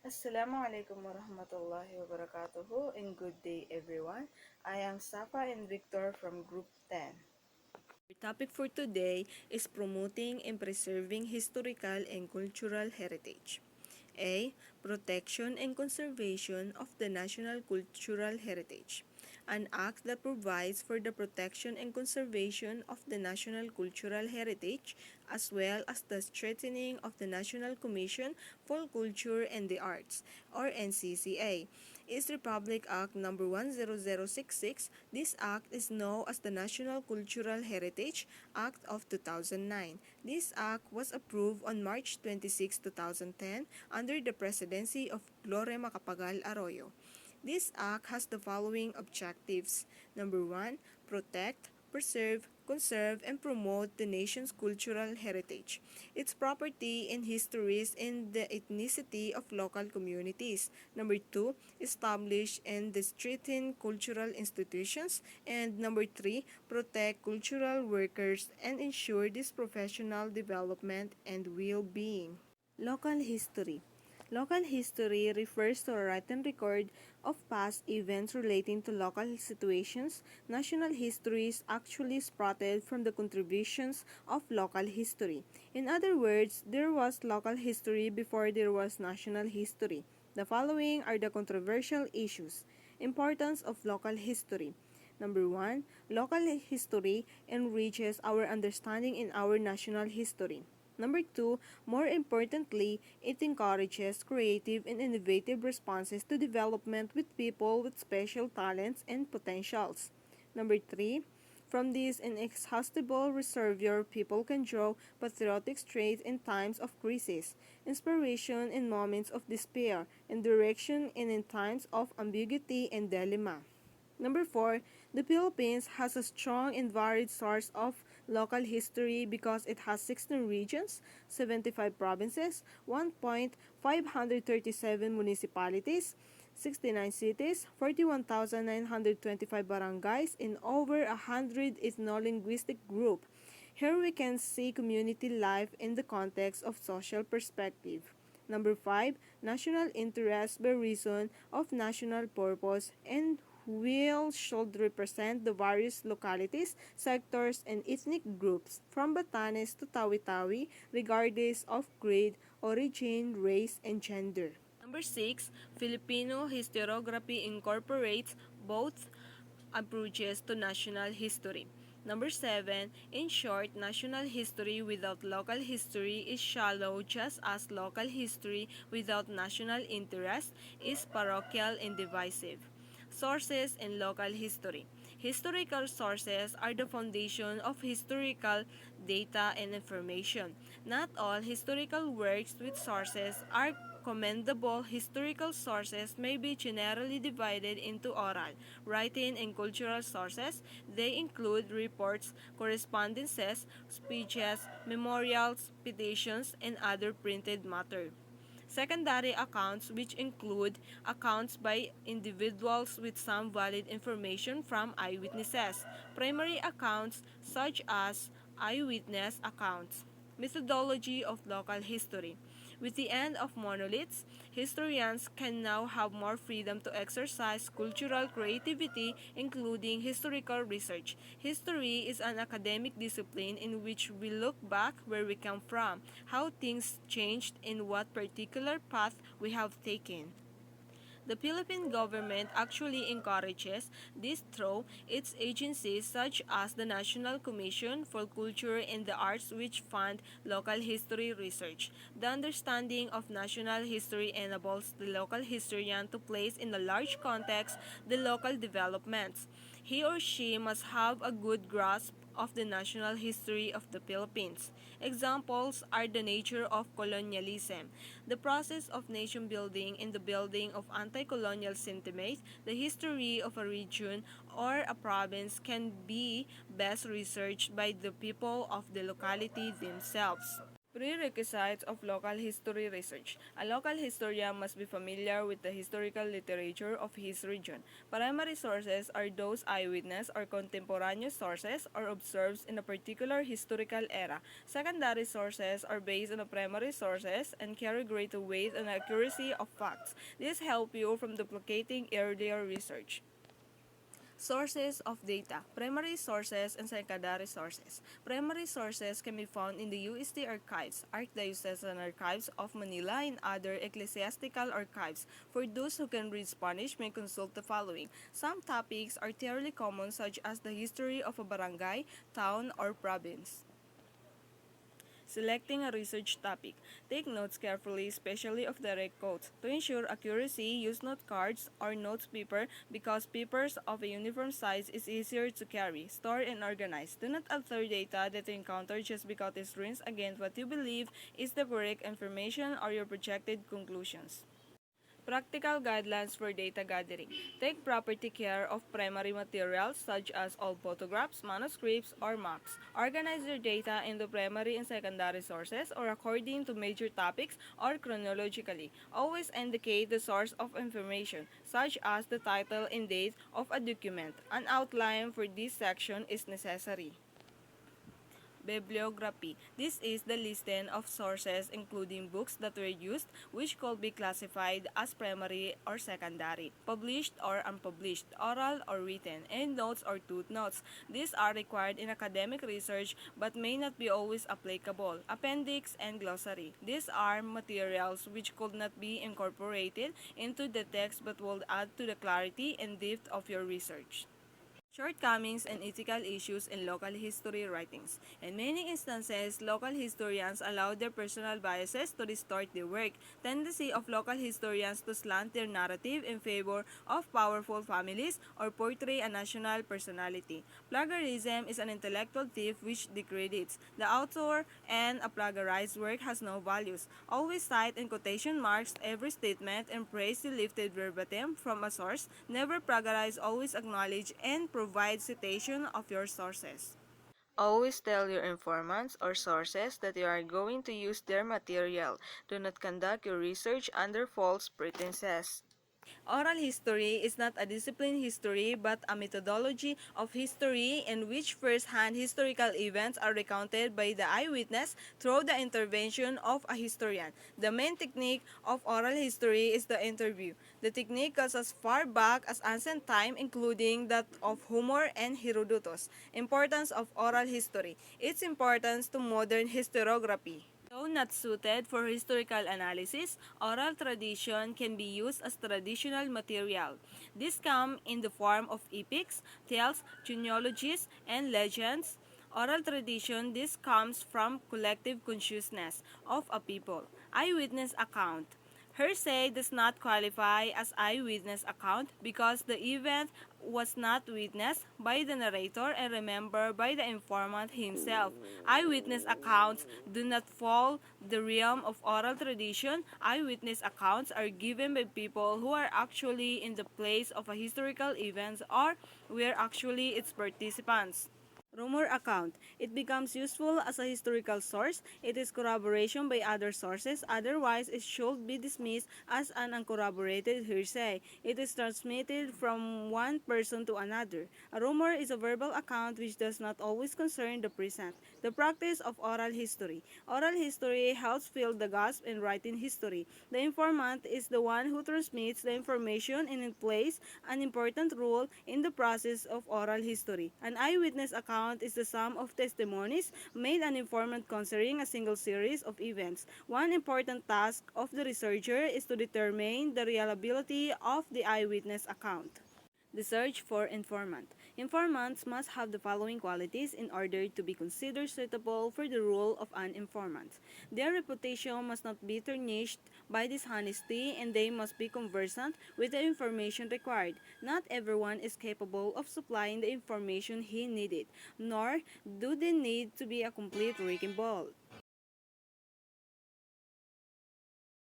Assalamualaikum warahmatullahi wabarakatuh and good day everyone. I am Safa and Victor from Group 10. Our topic for today is promoting and preserving historical and cultural heritage. A. Protection and conservation of the national cultural heritage. An act that provides for the protection and conservation of the national cultural heritage as well as the strengthening of the National Commission for Culture and the Arts or NCCA is Republic Act number 10066. This act is known as the National Cultural Heritage Act of 2009. This act was approved on March 26, 2010 under the presidency of Gloria Macapagal Arroyo. This act has the following objectives. Number 1, protect, preserve, conserve, and promote the nation's cultural heritage, its property and histories, and the ethnicity of local communities. Number 2, establish and strengthen cultural institutions. And number 3, protect cultural workers and ensure this professional development and well-being. Local history. Local history refers to a written record of past events relating to local situations. National history is actually sprouted from the contributions of local history. In other words, there was local history before there was national history. The following are the controversial issues. Importance of local history. Number 1, local history enriches our understanding in our national history. Number 2, more importantly, it encourages creative and innovative responses to development with people with special talents and potentials. Number 3, from this inexhaustible reservoir, people can draw patriotic traits in times of crisis, inspiration in moments of despair, and direction in times of ambiguity and dilemma. Number 4, the Philippines has a strong and varied source of local history because it has 16 regions, 75 provinces, 1,537 municipalities, 69 cities, 41,925 barangays, and over 100 ethno-linguistic groups. Here we can see community life in the context of social perspective. Number 5, national interest by reason of national purpose and will should represent the various localities, sectors, and ethnic groups from Batanes to Tawi-Tawi regardless of grade, origin, race, and gender. Number 6, Filipino historiography incorporates both approaches to national history. Number 7, in short, national history without local history is shallow, just as local history without national interest is parochial and divisive. Sources in local history. Historical sources are the foundation of historical data and information. Not all historical works with sources are commendable. Historical sources may be generally divided into oral, writing, and cultural sources. They include reports, correspondences, speeches, memorials, petitions, and other printed matter. Secondary accounts, which include accounts by individuals with some valid information from eyewitnesses. Primary accounts, such as eyewitness accounts. Methodology of local history. With the end of monoliths, historians can now have more freedom to exercise cultural creativity, including historical research. History is an academic discipline in which we look back where we come from, how things changed, and what particular path we have taken. The Philippine government actually encourages this through its agencies such as the National Commission for Culture and the Arts, which fund local history research. The understanding of national history enables the local historian to place in a large context the local developments. He or she must have a good grasp of the national history of the Philippines. Examples are the nature of colonialism, the process of nation building and the building of anti-colonial sentiment. The history of a region or a province can be best researched by the people of the locality themselves. Prerequisites of local history research. A local historian must be familiar with the historical literature of his region. Primary sources are those eyewitness or contemporaneous sources or observed in a particular historical era. Secondary sources are based on the primary sources and carry greater weight and accuracy of facts. This helps you from duplicating earlier research. Sources of data, primary sources and secondary sources. Primary sources can be found in the UST archives, Archdiocesan Archives of Manila, and other ecclesiastical archives. For those who can read Spanish, may consult the following. Some topics are fairly common, such as the history of a barangay, town, or province. Selecting a research topic. Take notes carefully, especially of direct quotes. To ensure accuracy, use note cards or notes paper because papers of a uniform size is easier to carry, store, and organize. Do not alter data that you encounter just because it runs against what you believe is the correct information or your projected conclusions. Practical guidelines for data gathering. Take property care of primary materials such as old photographs, manuscripts, or maps. Organize your data into primary and secondary sources or according to major topics or chronologically. Always indicate the source of information, such as the title and date of a document. An outline for this section is necessary. Bibliography. This is the listing of sources including books that were used, which could be classified as primary or secondary, published or unpublished, oral or written, and notes or footnotes. These are required in academic research but may not be always applicable. Appendix and glossary. These are materials which could not be incorporated into the text but will add to the clarity and depth of your research. Shortcomings and ethical issues in local history writings. In many instances, local historians allow their personal biases to distort their work. Tendency of local historians to slant their narrative in favor of powerful families or portray a national personality. Plagiarism is an intellectual thief which discredits the author, and a plagiarized work has no values. Always cite in quotation marks every statement and praise the lifted verbatim from a source. Never plagiarize, always acknowledge and provide citation of your sources. Always tell your informants or sources that you are going to use their material. Do not conduct your research under false pretenses. Oral history is not a discipline history but a methodology of history in which first-hand historical events are recounted by the eyewitness through the intervention of a historian. The main technique of oral history is the interview. The technique goes as far back as ancient time, including that of Homer and Herodotus. Importance of oral history. Its importance to modern historiography. Though not suited for historical analysis, oral tradition can be used as traditional material. This comes in the form of epics, tales, genealogies, and legends. Oral tradition, this comes from collective consciousness of a people. Eyewitness account. Hearsay does not qualify as eyewitness account because the event was not witnessed by the narrator and remembered by the informant himself. Eyewitness accounts do not fall the realm of oral tradition. Eyewitness accounts are given by people who are actually in the place of a historical event or were actually its participants. Rumor account. It becomes useful as a historical source. It is corroboration by other sources. Otherwise, it should be dismissed as an uncorroborated hearsay. It is transmitted from one person to another. A rumor is a verbal account which does not always concern the present. The practice of oral history. Oral history helps fill the gaps in writing history. The informant is the one who transmits the information and it plays an important role in the process of oral history. An eyewitness account is the sum of testimonies made an informant concerning a single series of events. One important task of the researcher is to determine the reliability of the eyewitness account. The search for informant. Informants must have the following qualities in order to be considered suitable for the role of an informant. Their reputation must not be tarnished by dishonesty and they must be conversant with the information required. Not everyone is capable of supplying the information he needed, nor do they need to be a complete wrecking ball.